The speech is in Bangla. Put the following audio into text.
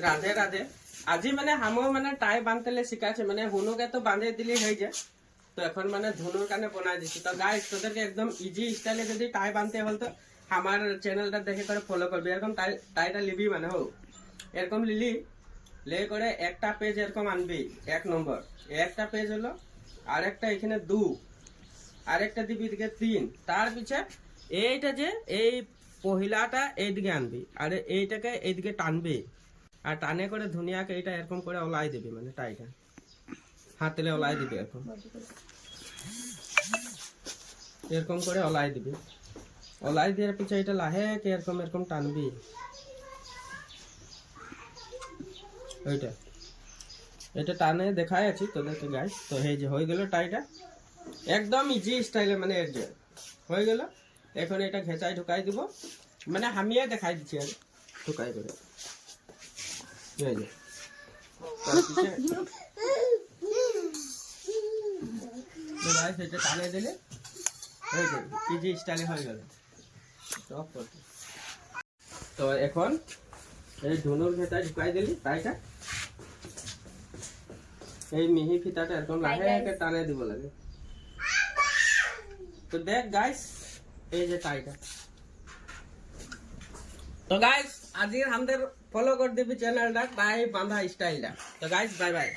রাধে রাধে। আজি মানে হামো মানে টাই বাঁধতে শিখাইছে, মানে হুনুকে তো বাঁধে দিলি হয়ে যায়, তো এখন মানে ধুনুর কানে বনাই দিচ্ছি। তো গাইস তোদেরকে একদম ইজি স্টাইলে যদি টাই বাঁধতে হল তো আমার চ্যানেলটা দেখে করে ফলো করবি। এরকম টাইটা লিবি মানে হো এরকম লিলি লে করে একটা পেজ এরকম আনবি, 1 নম্বর একটা পেজ হলো, আর একটা এখানে 2, আরেকটা দিবি দিকে 3, তার পিছে এইটা যে এই পহিলাটা এইদিকে আনবি আর এইটাকে এইদিকে টানবি, আর টানে করে ধুনিয়াকে এটা এরকম করে ওলাই দিবি, মানে টাইটা হাতলে ওলাই দিবি, এরকম করে ওলাই দিবি। ওলাই দেওয়ার পিছে এটা লাহেকে এরকম এরকম টানবি, ওইটা এটা টানে দেখাই আছি তোদেরকে গাইস। তো এই যে হয়ে গেল টাইটা একদম ইজি স্টাইলে, মানে এর যে হয়ে গেল। এখন এটা ঘেঁচাই ঢুকাই দিব, মানে হামিয়ে দেখাই দিচ্ছি আর ঢুকাই করে এই যে গাইস এটা টানে দিলে হয়ে যাবে, ইজি স্টাইলে হয়ে গেল। তো এখন এই ধনুর ভেতরে ঢুকাই দিলি টাইটা, এই মিহি ফিতাটা এরকম লাহেকে টানে দিব লাগে। তো দেখ গাইস এই যে টাইটা। তো গাইস আজকে আমাদের ফলো করে দিবি চ্যানেলটা টাই বাঁধা স্টাইলটা। তো গাইস বাই বাই।